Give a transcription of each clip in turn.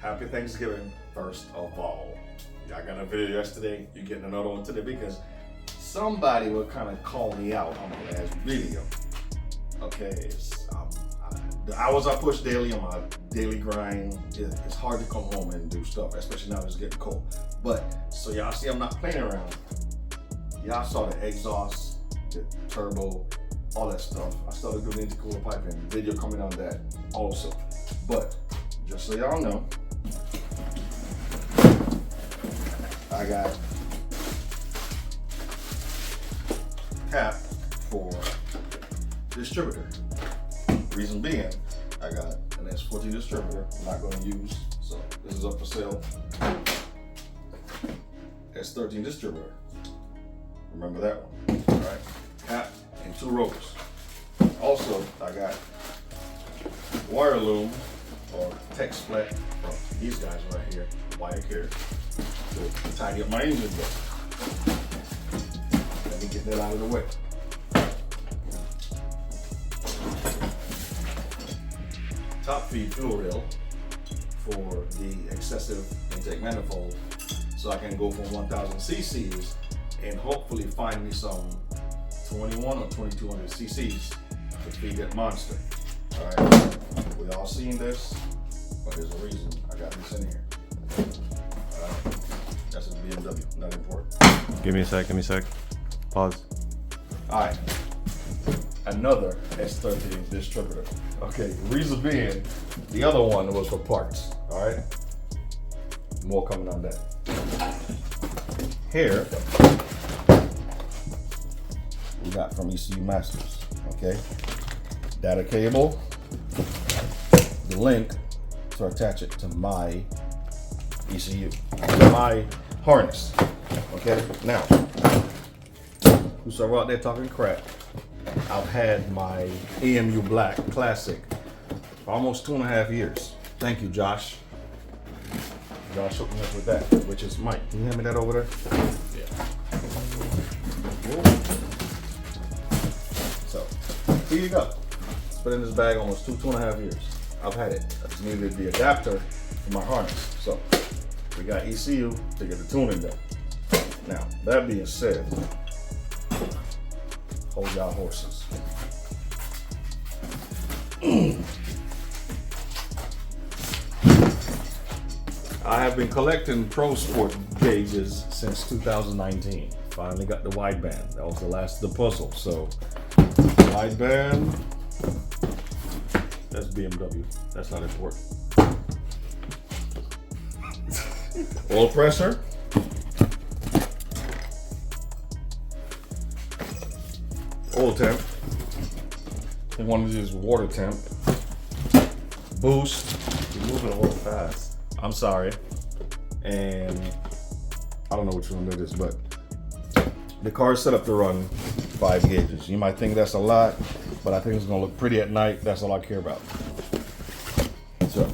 Happy Thanksgiving, first of all. Y'all got a video yesterday, you're getting another one today because somebody will kind of call me out on my last video. Okay, the hours I push daily on my daily grind, it's hard to come home and do stuff, especially now it's getting cold. But, so y'all see I'm not playing around. Y'all saw the exhaust, the turbo, all that stuff. I started doing intercooler piping, video coming on that also. But, just so y'all know, I got cap for distributor. Reason being, I got an S14 distributor I'm not going to use, so this is up for sale. S13 distributor. Remember that one. All right, cap and 2 rotors. Also, I got wire loom or tech split from these guys right here, wire carrier, to tidy up my engine bay. Let me get that out of the way. Top feed fuel rail for the excessive intake manifold, so I can go from 1000 cc's and hopefully find me some 21 or 2200 cc's to feed that monster. All right, we all seen this, but there's a reason I got this in here. All right, that's a BMW, not important. Give me a sec. Pause. All right, another S13 distributor. Okay, reason being, the other one was for parts. All right, more coming on that. Here, we got from ECU Masters. Okay, data cable, the link to attach it to my ECU, to my harness. Okay, now, who's out there talking crap? I've had my EMU Black Classic for almost 2.5 years. Thank you, Josh. Josh hooked me up with that, which is Mike. Can you hand me that over there? Yeah. So, here you go. It's been in this bag almost 2.5 years. I've had it. I just needed the adapter for my harness. So, we got ECU to get the tuning done. Now, that being said, hold y'all horses. I have been collecting Pro Sport gauges since 2019. Finally got the wideband. That was the last of the puzzle. So, wideband, that's BMW. That's not important. Oil pressure. Oil temp. And one of these water temp. Boost. You're moving a little fast. I'm sorry. And I don't know which one it is, but the car is set up to run 5 gauges. You might think that's a lot, but I think it's gonna look pretty at night. That's all I care about. So,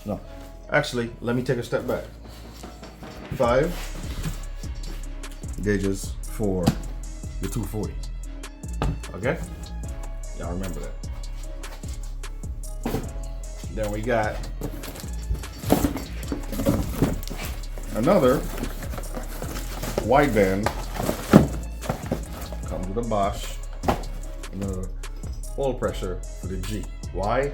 no. Actually, let me take a step back. 5 gauges for the 240. Okay? Y'all remember that. Then we got another wideband. Comes with a Bosch. Another oil pressure for the G. Why?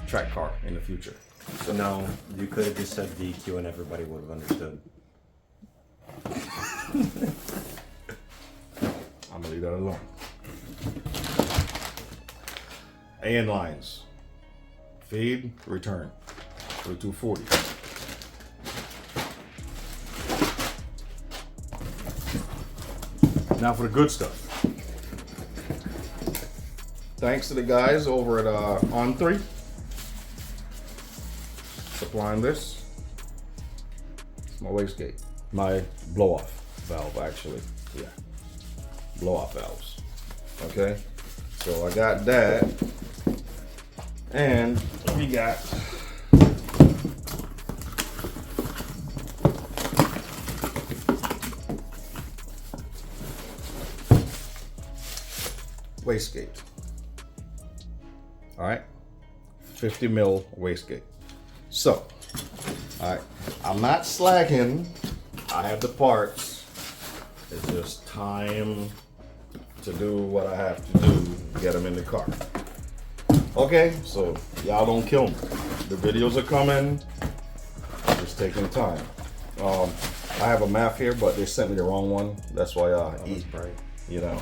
Track car in the future. So now you could have just said DQ and everybody would have understood. I'm gonna leave that alone. AN lines. Feed, return for the 240. Now for the good stuff. Thanks to the guys over at On3 supplying this. It's my wastegate. My blow-off valve, actually. Yeah. Blow-off valves. Okay? So I got that. And we got wastegate. All right, 50 mil wastegate. So, all right, I'm not slacking. I have the parts. It's just time to do what I have to do, get them in the car. Okay, so y'all don't kill me. The videos are coming. I'm just taking time. I have a map here, but they sent me the wrong one. That's why you know,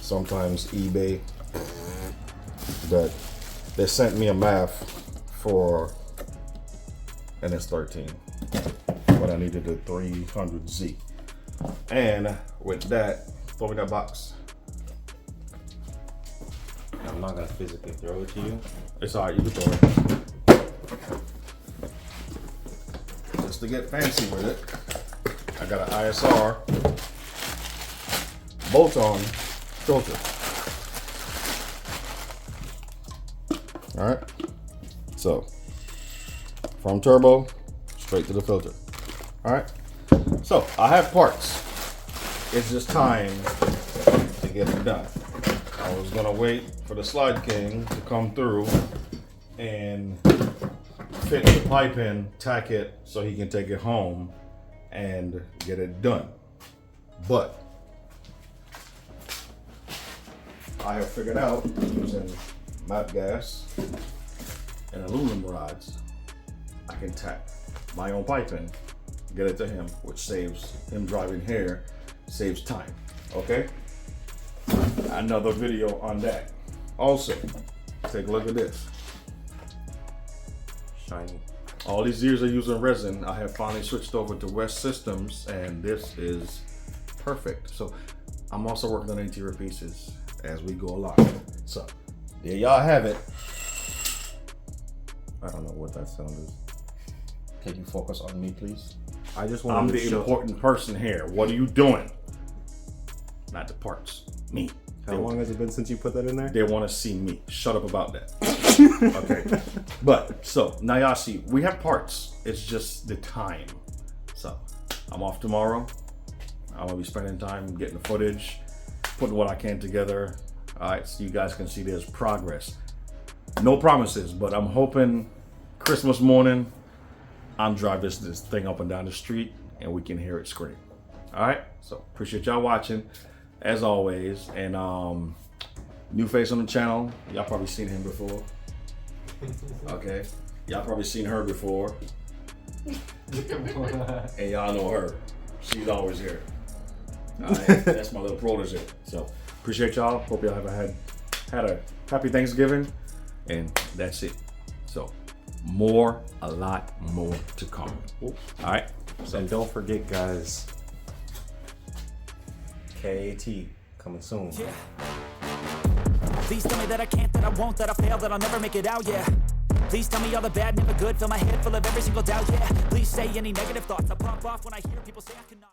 sometimes eBay, but they sent me a math for NS13, but I needed the 300Z. And with that, throw me that box. I'm not gonna physically throw it to you. It's alright, you can throw it. Just to get fancy with it, I got an ISR bolt-on filter. Alright, so from turbo straight to the filter. Alright, so I have parts. It's just time to get it done. I was gonna wait for the Slide King to come through and fit the pipe in, tack it so he can take it home and get it done. But I have figured out using map gas and aluminum rods, I can tack my own pipe in, get it to him, which saves him driving here, saves time. Okay? Another video on that. Also, take a look at this. Shiny. All these years of using resin, I have finally switched over to West Systems, and this is perfect. So I'm also working on interior pieces as we go along. So there y'all have it. I don't know what that sound is. Can you focus on me, please? I just I'm wanted the to show. important person here. What are you doing? Not the parts. Me. How long has it been since you put that in there? They want to see me. Shut up about that. Okay. But so now y'all see, we have parts. It's just the time. So I'm off tomorrow. I'm gonna be spending time getting the footage, putting what I can together. All right, so you guys can see there's progress. No promises, but I'm hoping Christmas morning I'm driving this thing up and down the street and we can hear it scream. All right, so appreciate y'all watching as always. And new face on the channel, y'all probably seen him before. Okay, y'all probably seen her before. And y'all know her, she's always here. All right, that's my little protege. So appreciate y'all. Hope y'all have had a happy Thanksgiving, and that's it. So a lot more to come. All right. So and don't forget, guys. KAT coming soon. Yeah. Please tell me that I can't, that I won't, that I fail, that I'll never make it out. Yeah. Please tell me all the bad, never good. Fill my head full of every single doubt. Yeah. Please say any negative thoughts. I pop off when I hear people say I cannot.